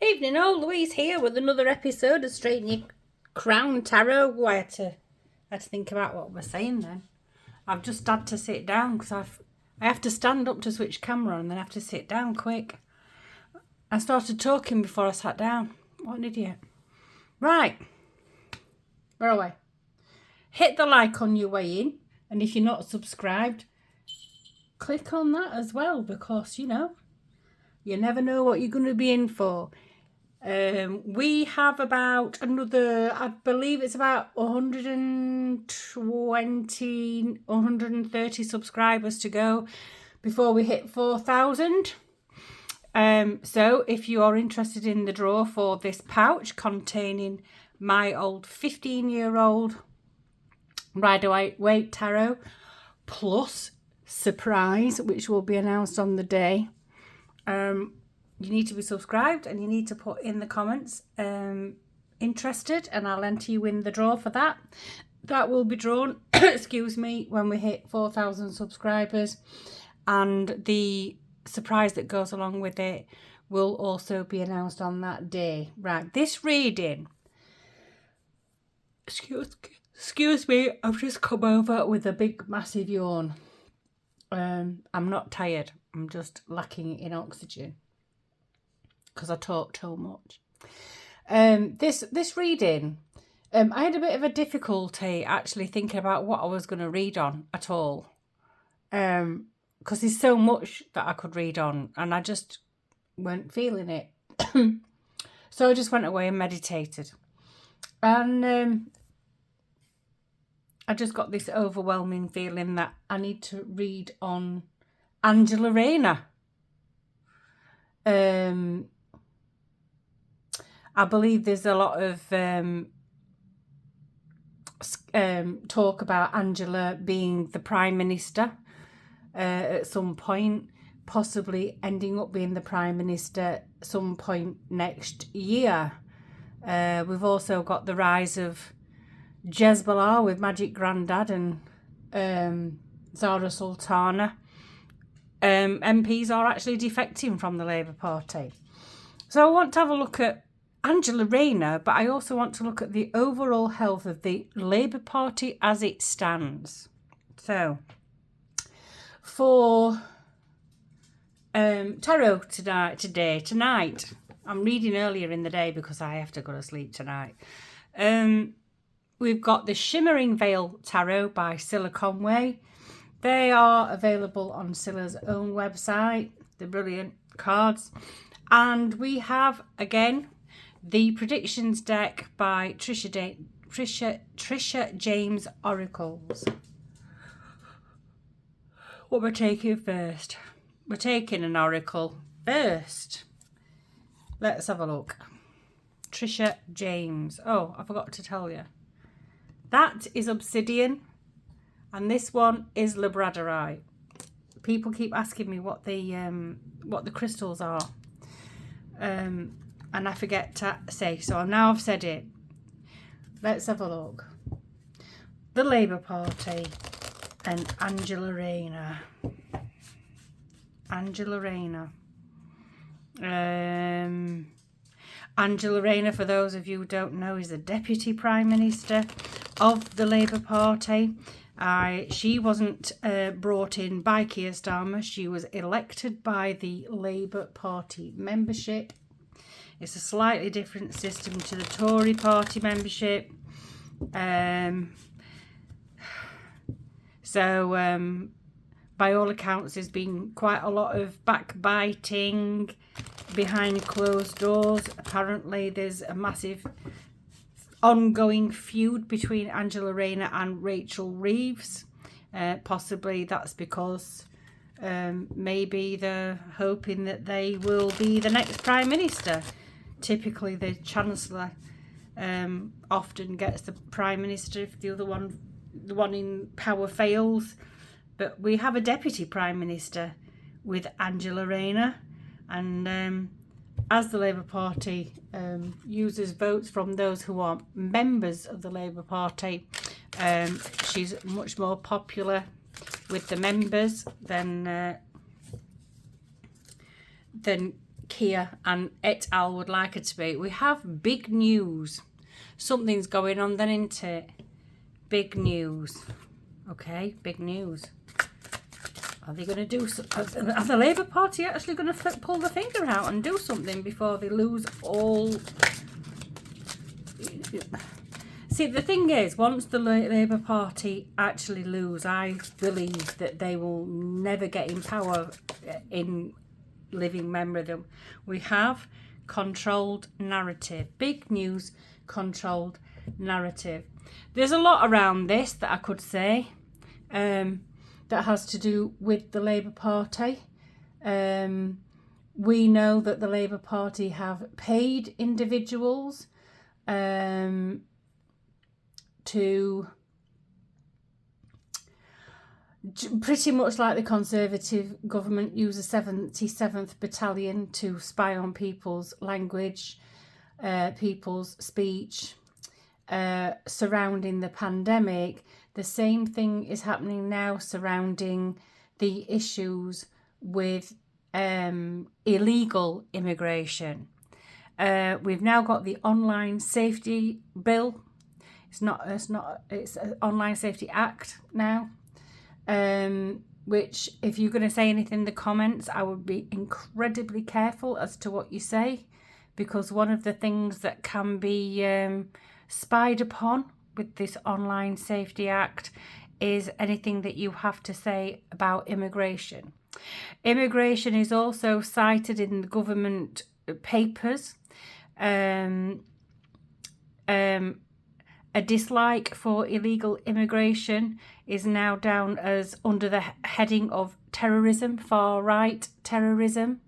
Evening all, Louise here with another episode of Straighten Your Crown Tarot. I had to think about what we're saying then. I've just had to sit down because I have to stand up to switch camera and then I have to sit down quick. I started talking before I sat down. What an idiot. Right. Where are we? Hit the like on your way in, and if you're not subscribed, click on that as well, because you never know what you're going to be in for. We have about another, I believe it's about 130 subscribers to go before we hit 4,000. So if you are interested in the draw for this pouch containing my old 15-year-old Rider-Waite tarot plus surprise, which will be announced on the day, you need to be subscribed and you need to put in the comments interested, and I'll enter you in the draw for that. That will be drawn excuse me, when we hit 4,000 subscribers, and the surprise that goes along with it will also be announced on that day. Right, this reading, excuse me, I've just come over with a big massive yawn. I'm not tired, I'm just lacking in oxygen because I talk too much. This reading, I had a bit of a difficulty actually thinking about what I was going to read on at all, because there's so much that I could read on and I just weren't feeling it. So I just went away and meditated, and I just got this overwhelming feeling that I need to read on Angela Raynor. I believe there's a lot of talk about Angela being the Prime Minister at some point, possibly ending up being the Prime Minister at some point next year. We've also got the rise of Jezebel with Magic Grandad and Zara Sultana. MPs are actually defecting from the Labour Party. So I want to have a look at Angela Raynor, but I also want to look at the overall health of the Labour Party as it stands. So, for tarot tonight, I'm reading earlier in the day because I have to go to sleep tonight. We've got the Shimmering Veil Tarot by Cilla Conway. They are available on Cilla's own website. They're brilliant cards. And we have, again, the Predictions deck by Trisha James Oracles. What we're taking first? We're taking an oracle first. Let's have a look. Trisha James. Oh, I forgot to tell you. That is obsidian, and this one is labradorite. People keep asking me what the crystals are, and I forget to say, so now I've said it. Let's have a look. The Labour Party and Angela Raynor. Angela Raynor, for those of you who don't know, is the Deputy Prime Minister of the Labour Party. She wasn't brought in by Keir Starmer. She was elected by the Labour Party membership. It's a slightly different system to the Tory Party membership. So by all accounts, there's been quite a lot of backbiting behind closed doors. Apparently, there's a massive ongoing feud between Angela Raynor and Rachel Reeves. Possibly that's because maybe they're hoping that they will be the next Prime Minister. Typically, the Chancellor often gets the Prime Minister if the one in power fails. But we have a Deputy Prime Minister with Angela Raynor, and as the Labour Party uses votes from those who are members of the Labour Party, she's much more popular with the members than here and et al. Would like it to be. We have big news. Something's going on then, isn't it? Big news. Okay, big news. Are they going to do... Are the Labour Party actually going to pull the finger out and do something before they lose all... See, the thing is, once the Labour Party actually lose, I believe that they will never get in power in living memory of them. We have controlled narrative. Big news, controlled narrative. There's a lot around this that I could say that has to do with the Labour Party. We know that the Labour Party have paid individuals to pretty much like the Conservative government use the 77th Battalion to spy on people's language, people's speech, surrounding the pandemic. The same thing is happening now surrounding the issues with illegal immigration. We've now got the online safety bill. It's an Online Safety Act now, which if you're going to say anything in the comments, I would be incredibly careful as to what you say, because one of the things that can be spied upon with this Online Safety Act is anything that you have to say about immigration. Immigration is also cited in the government papers. A dislike for illegal immigration is now down as under the heading of terrorism, far right terrorism.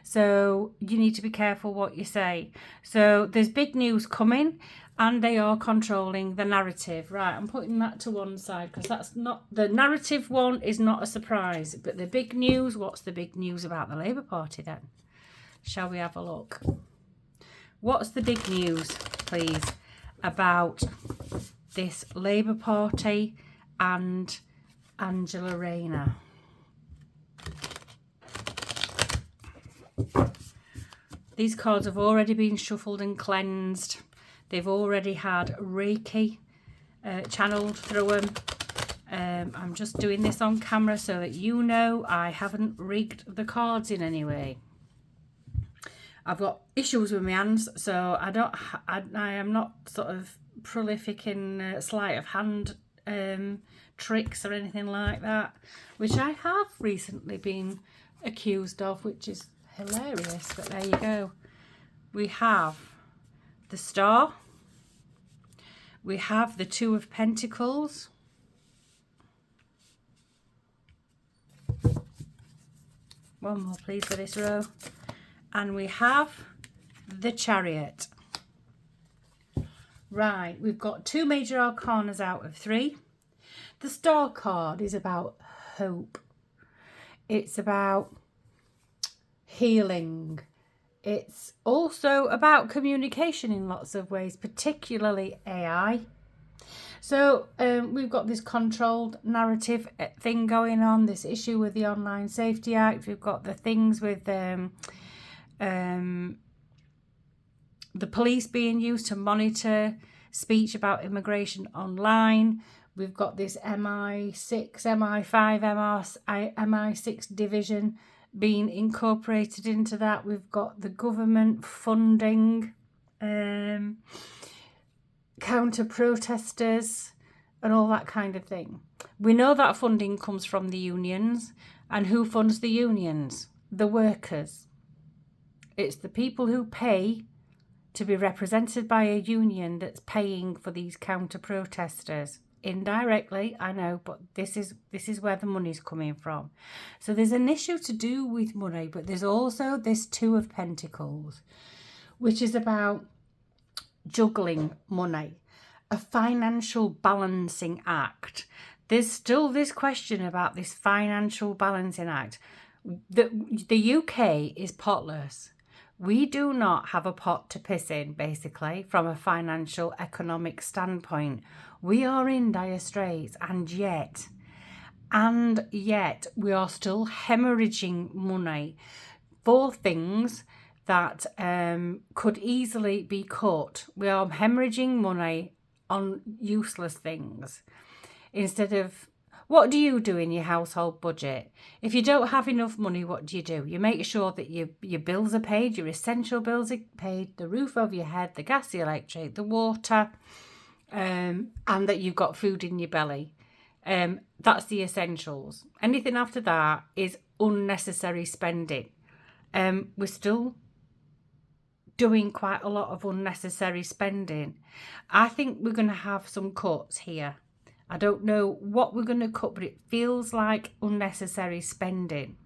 So you need to be careful what you say. So there's big news coming and they are controlling the narrative. Right, I'm putting that to one side because that's not, the narrative one is not a surprise. But the big news, what's the big news about the Labour Party then? Shall we have a look? What's the big news, please, about this Labour Party and Angela Raynor? These cards have already been shuffled and cleansed. They've already had Reiki channeled through them. I'm just doing this on camera so that you know I haven't rigged the cards in any way. I've got issues with my hands, so I am not sort of prolific in sleight of hand tricks or anything like that, which I have recently been accused of, which is hilarious, but there you go. We have the Star, we have the Two of Pentacles, one more please for this row, and we have the Chariot. Right, we've got two major arcanas out of three. The Star card is about hope. It's about healing. It's also about communication in lots of ways, particularly AI. So we've got this controlled narrative thing going on, this issue with the Online Safety Act. We've got the things with the police being used to monitor speech about immigration online. We've got this MI6, MI5, MI6 division being incorporated into that. We've got the government funding counter protesters and all that kind of thing. We know that funding comes from the unions, and who funds the unions? The workers. It's the people who pay to be represented by a union that's paying for these counter protesters. Indirectly, I know, but this is where the money's coming from. So there's an issue to do with money, but there's also this Two of Pentacles, which is about juggling money, a financial balancing act. There's still this question about this financial balancing act. The UK is potless. We do not have a pot to piss in, basically, from a financial economic standpoint. We are in dire straits, and yet we are still hemorrhaging money. 4 things that could easily be cut. We are hemorrhaging money on useless things. Instead of, what do you do in your household budget? If you don't have enough money, what do? You make sure that your bills are paid, your essential bills are paid, the roof over your head, the gas, the electric, the water, and that you've got food in your belly. That's the essentials. Anything after that is unnecessary spending. We're still doing quite a lot of unnecessary spending. I think we're going to have some cuts here. I don't know what we're going to cut, but it feels like unnecessary spending.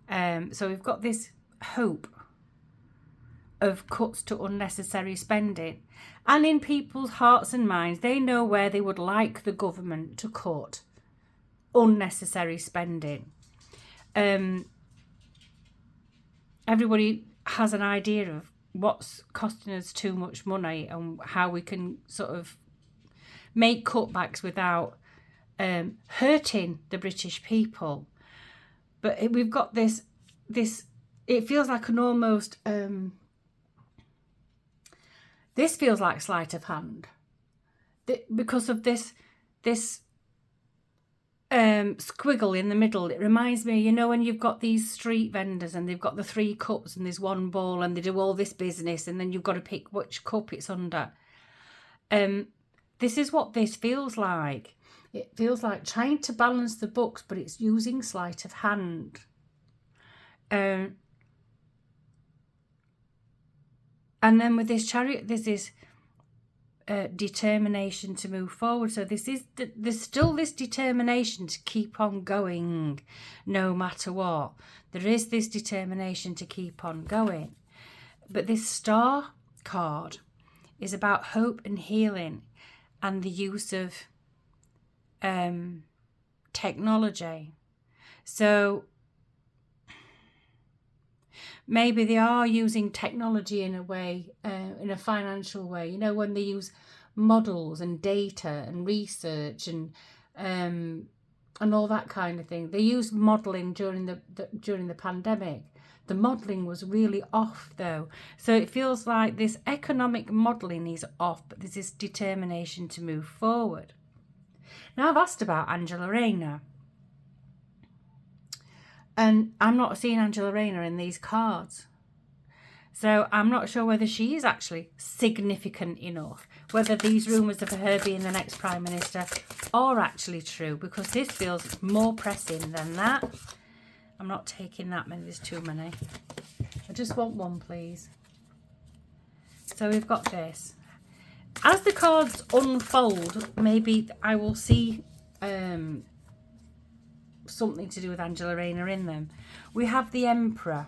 So we've got this hope of cuts to unnecessary spending. And in people's hearts and minds, they know where they would like the government to cut unnecessary spending. Everybody has an idea of what's costing us too much money and how we can sort of make cutbacks without hurting the British people. But we've got this, it feels like an almost, this feels like sleight of hand. Because of this squiggle in the middle. It reminds me, you know, when you've got these street vendors and they've got the 3 cups and there's 1 bowl and they do all this business and then you've got to pick which cup it's under. This is what this feels like. It feels like trying to balance the books, but it's using sleight of hand. And then with this Chariot, there's this determination to move forward. So there's still this determination to keep on going no matter what. There is this determination to keep on going. But this Star card is about hope and healing and the use of technology. So maybe they are using technology in a way, in a financial way. You know, when they use models and data and research and all that kind of thing. They used modelling during the pandemic. The modelling was really off though. So it feels like this economic modelling is off, but there's this determination to move forward. Now I've asked about Angela Raynor. And I'm not seeing Angela Raynor in these cards. So I'm not sure whether she is actually significant enough, whether these rumours of her being the next Prime Minister are actually true, because this feels more pressing than that. I'm not taking that many, there's too many. I just want one, please. So we've got this. As the cards unfold, maybe I will see something to do with Angela Raynor in them. We have the Emperor.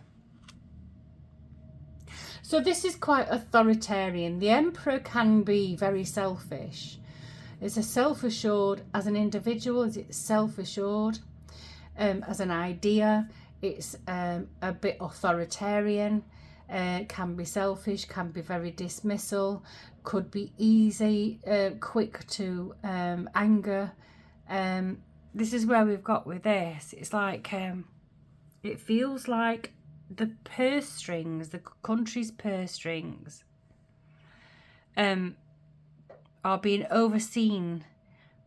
So this is quite authoritarian. The Emperor can be very selfish. Is it self-assured as an individual? Is it self-assured as an idea? It's a bit authoritarian. Can be selfish, can be very dismissal, could be easy, quick to anger. This is where we've got with this. It's like, it feels like the purse strings, the country's purse strings, are being overseen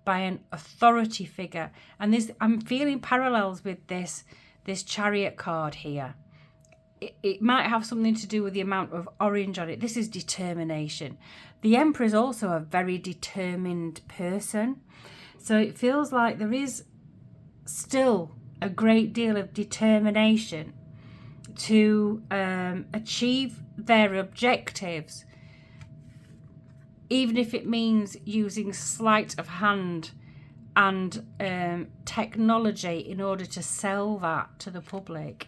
by an authority figure. And this, I'm feeling parallels with this Chariot card here. It might have something to do with the amount of orange on it. This is determination. The Emperor is also a very determined person. So it feels like there is still a great deal of determination to achieve their objectives, even if it means using sleight of hand and technology in order to sell that to the public.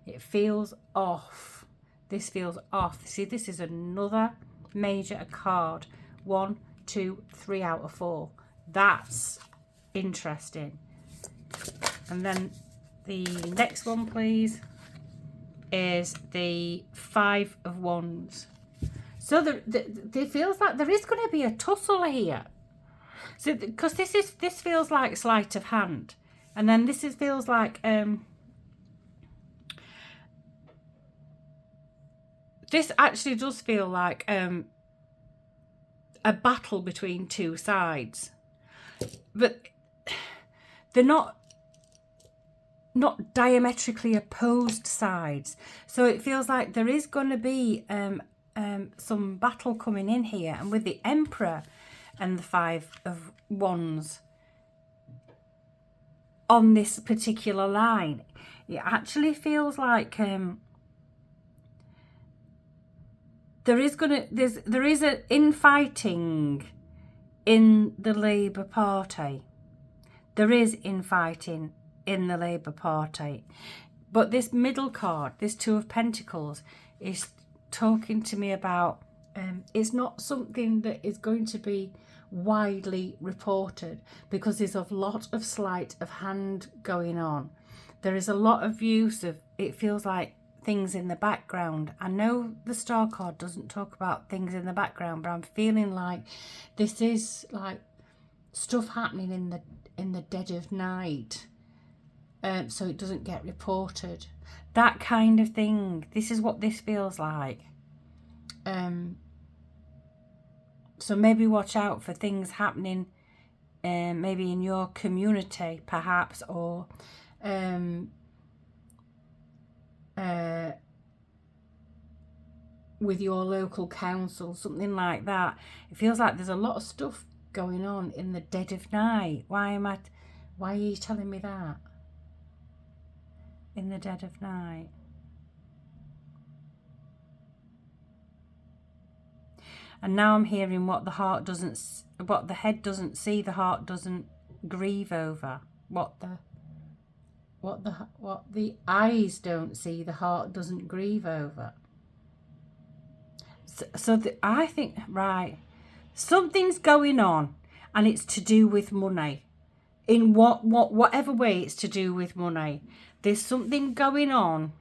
It feels off. This feels off. See, this is another major card. 1, 2, 3 out of 4. That's interesting. And then the next one, please, is the 5 of Wands. So there feels like there is going to be a tussle here. So because this feels like sleight of hand, and then feels like this actually does feel like a battle between two sides, but they're not diametrically opposed sides. So it feels like there is going to be some battle coming in here, and with the Emperor and the Five of Wands on this particular line, it actually feels like there is an infighting in the Labour Party. There is infighting in the Labour Party. But this middle card, this Two of Pentacles, is talking to me about it's not something that is going to be widely reported, because there's a lot of sleight of hand going on. There is a lot of use of, it feels like, things in the background. I know the Star card doesn't talk about things in the background, but I'm feeling like this is like stuff happening in the dead of night, so it doesn't get reported. That kind of thing. This is what this feels like. So maybe watch out for things happening, maybe in your community, perhaps, or with your local council, something like that. It feels like there's a lot of stuff going on in the dead of night. Why are you telling me that? In the dead of night. And now I'm hearing what the heart doesn't, what the head doesn't see, the heart doesn't grieve over. What the eyes don't see, the heart doesn't grieve over. So I think, right, something's going on, and it's to do with money. In whatever way it's to do with money. There's something going on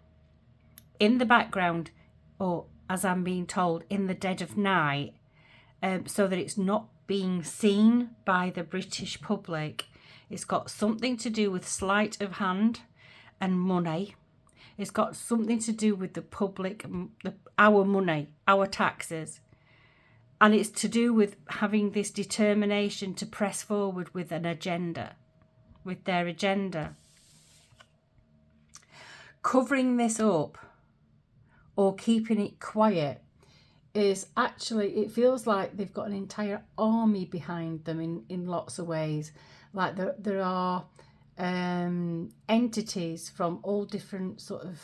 in the background, or as I'm being told, in the dead of night, so that it's not being seen by the British public. It's got something to do with sleight of hand and money. It's got something to do with the public, our money, our taxes. And it's to do with having this determination to press forward with an agenda, with their agenda. Covering this up or keeping it quiet is actually, it feels like they've got an entire army behind them in lots of ways. Like there are entities from all different sort of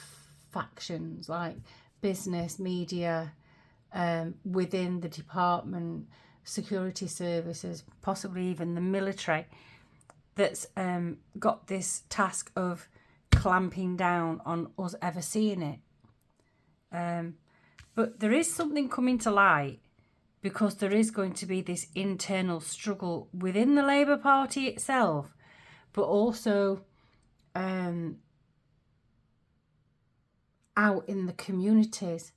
factions, like business, media, within the department, security services, possibly even the military, that's got this task of clamping down on us ever seeing it. But there is something coming to light, because there is going to be this internal struggle within the Labour Party itself, but also out in the communities.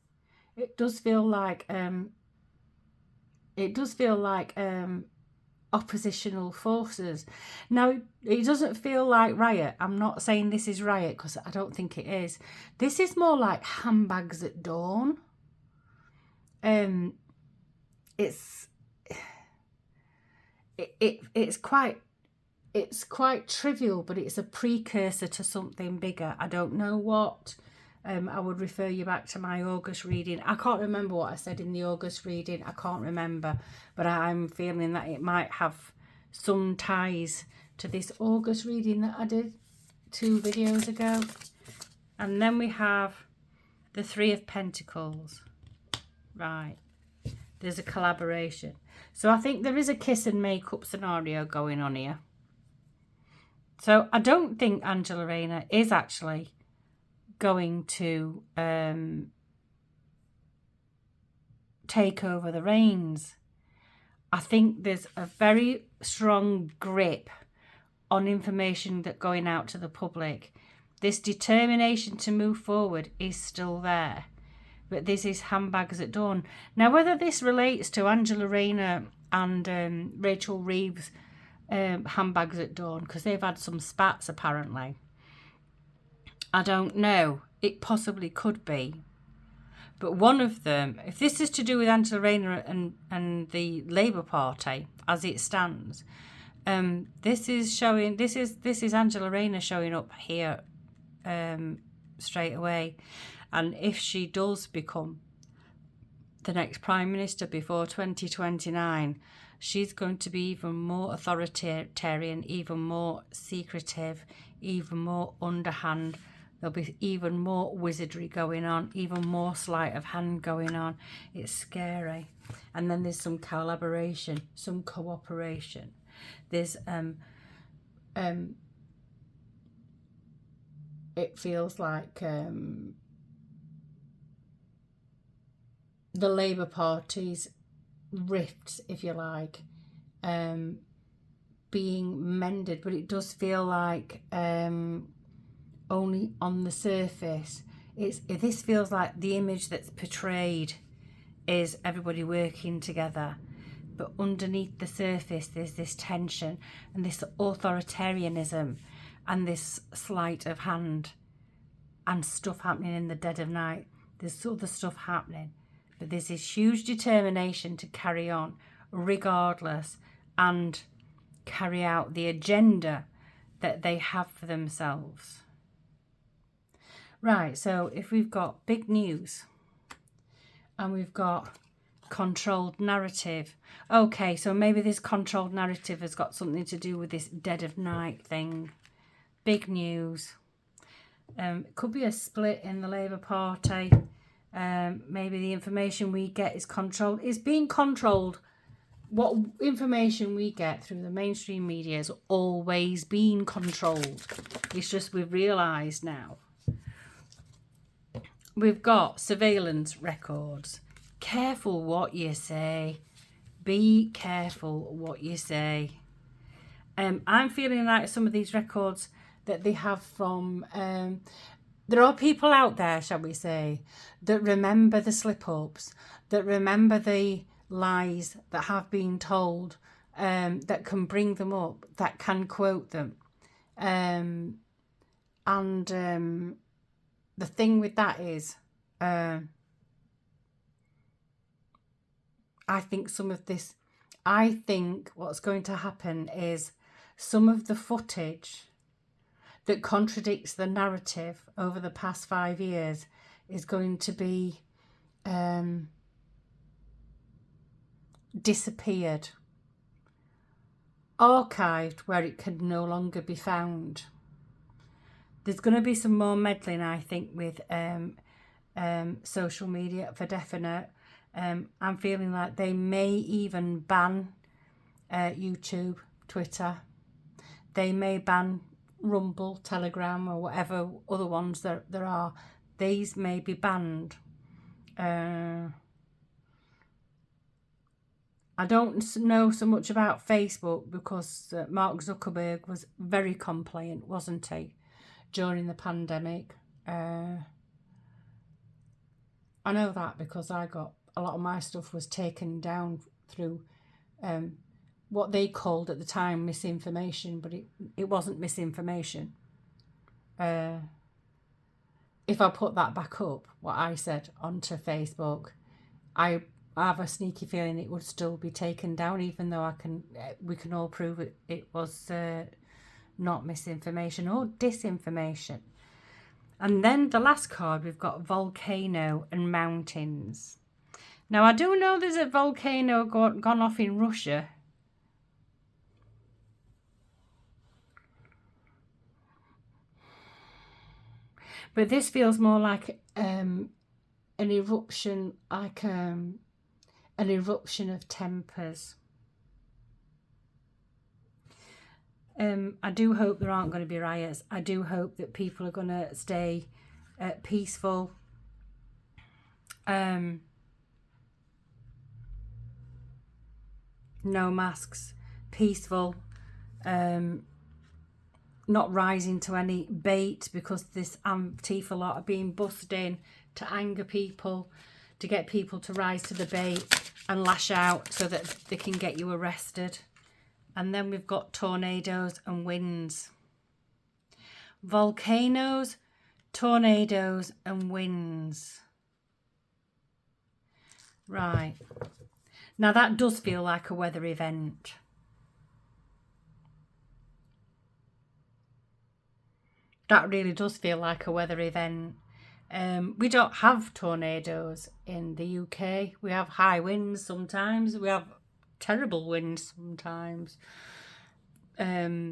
It does feel like oppositional forces. Now, it doesn't feel like riot. I'm not saying this is riot, because I don't think it is. This is more like handbags at dawn. It's quite trivial, but it's a precursor to something bigger. I don't know what. I would refer you back to my August reading. I can't remember what I said in the August reading. I can't remember, but I'm feeling that it might have some ties to this August reading that I did 2 videos ago. And then we have the Three of Pentacles. Right. There's a collaboration. So I think there is a kiss and make-up scenario going on here. So I don't think Angela Raynor is actually going to take over the reins. I think there's a very strong grip on information that going out to the public. This determination to move forward is still there. But this is handbags at dawn. Now, whether this relates to Angela Raynor and Rachel Reeves' handbags at dawn, because they've had some spats apparently, I don't know. It possibly could be. But one of them, if this is to do with Angela Raynor and the Labour Party as it stands, this is Angela Raynor showing up here straight away. And if she does become the next Prime Minister before 2029, she's going to be even more authoritarian, even more secretive, even more underhand. There'll be even more wizardry going on, even more sleight of hand going on. It's scary. And then there's some collaboration, some cooperation. There's it feels like the Labour Party's rifts, if you like, being mended, but it does feel like only on the surface. This feels like the image that's portrayed is everybody working together, but underneath the surface there's this tension and this authoritarianism and this sleight of hand and stuff happening in the dead of night. There's other stuff happening, but there's this huge determination to carry on regardless and carry out the agenda that they have for themselves. Right, so if we've got big news and we've got controlled narrative. Okay, so maybe this controlled narrative has got something to do with this dead of night thing. Big news. It could be a split in the Labour Party. Maybe the information we get is controlled. It's being controlled. What information we get through the mainstream media has always been controlled. It's just we've realised now. We've got surveillance records. Careful what you say. Be careful what you say. I'm feeling like some of these records that they have from... there are people out there, shall we say, that remember the slip-ups, that remember the lies that have been told, that can bring them up, that can quote them. The thing with that is, I think what's going to happen is some of the footage that contradicts the narrative over the past 5 years is going to be disappeared, archived where it can no longer be found. There's going to be some more meddling, I think, with social media for definite. I'm feeling like they may even ban YouTube, Twitter. They may ban Rumble, Telegram, or whatever other ones there are. These may be banned. I don't know so much about Facebook because Mark Zuckerberg was very compliant, wasn't he, during the pandemic. I know that because I got a lot of my stuff was taken down through what they called at the time misinformation, but it wasn't misinformation. If I put that back up, what I said onto Facebook, I have a sneaky feeling it would still be taken down, even though we can all prove it was not misinformation or disinformation. And then the last card, we've got volcano and mountains. Now, I do know there's a volcano gone off in Russia. But this feels more like an eruption, like an eruption of tempers. I do hope there aren't going to be riots. I do hope that people are going to stay peaceful. No masks, peaceful. Not rising to any bait, because this Antifa lot are being bussed in to anger people, to get people to rise to the bait and lash out so that they can get you arrested. And then we've got tornadoes and winds. Volcanoes, tornadoes and winds. Right. Now that does feel like a weather event. That really does feel like a weather event. We don't have tornadoes in the UK. We have high winds sometimes. We have terrible winds sometimes. But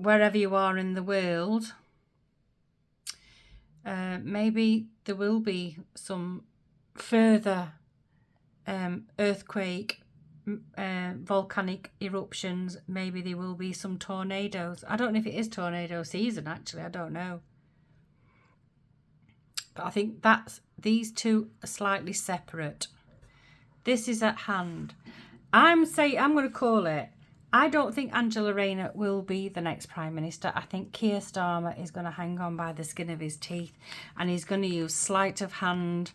wherever you are in the world, maybe there will be some further earthquake, volcanic eruptions. Maybe there will be some tornadoes. I don't know if it is tornado season, actually. I don't know. But I think these two are slightly separate. This is at hand. I'm going to call it. I don't think Angela Raynor will be the next Prime Minister. I think Keir Starmer is going to hang on by the skin of his teeth, and he's going to use sleight of hand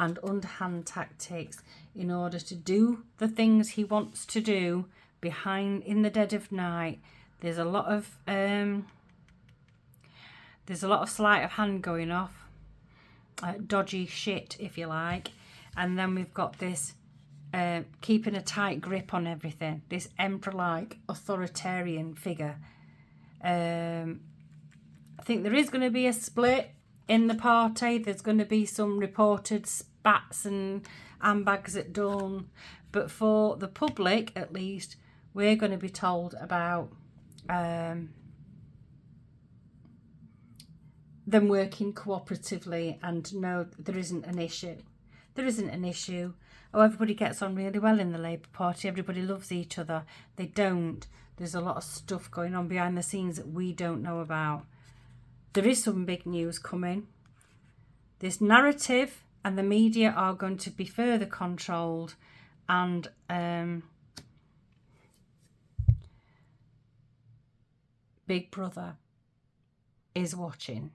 and underhand tactics in order to do the things he wants to do in the dead of night. There's a lot of sleight of hand going off. Dodgy shit, if you like. And then we've got this keeping a tight grip on everything, this emperor-like authoritarian figure. I think there is going to be a split in the party. There's going to be some reported spats and handbags at dawn, but for the public at least, we're going to be told about them working cooperatively and no, there isn't an issue. There isn't an issue. Oh, everybody gets on really well in the Labour Party. Everybody loves each other. They don't. There's a lot of stuff going on behind the scenes that we don't know about. There is some big news coming. This narrative and the media are going to be further controlled, and Big Brother is watching.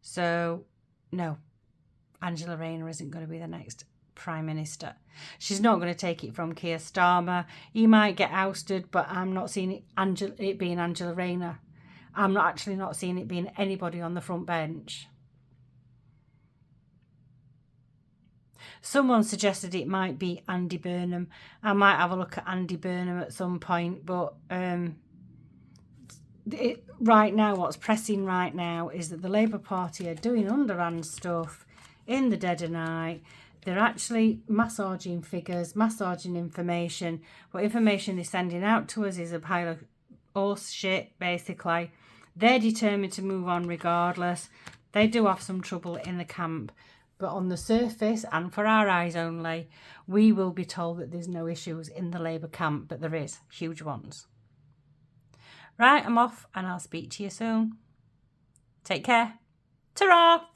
So, no, Angela Raynor isn't going to be the next Prime Minister. She's not going to take it from Keir Starmer. He might get ousted, but I'm not seeing it being Angela Raynor. I'm not seeing it being anybody on the front bench. Someone suggested it might be Andy Burnham. I might have a look at Andy Burnham at some point, but right now, what's pressing right now is that the Labour Party are doing underhand stuff in the dead of night. They're actually massaging figures, massaging information. What information they're sending out to us is a pile of horse shit, basically. They're determined to move on regardless. They do have some trouble in the camp, but on the surface and for our eyes only, we will be told that there's no issues in the Labour camp, but there is huge ones. Right, I'm off and I'll speak to you soon. Take care. Ta-ra!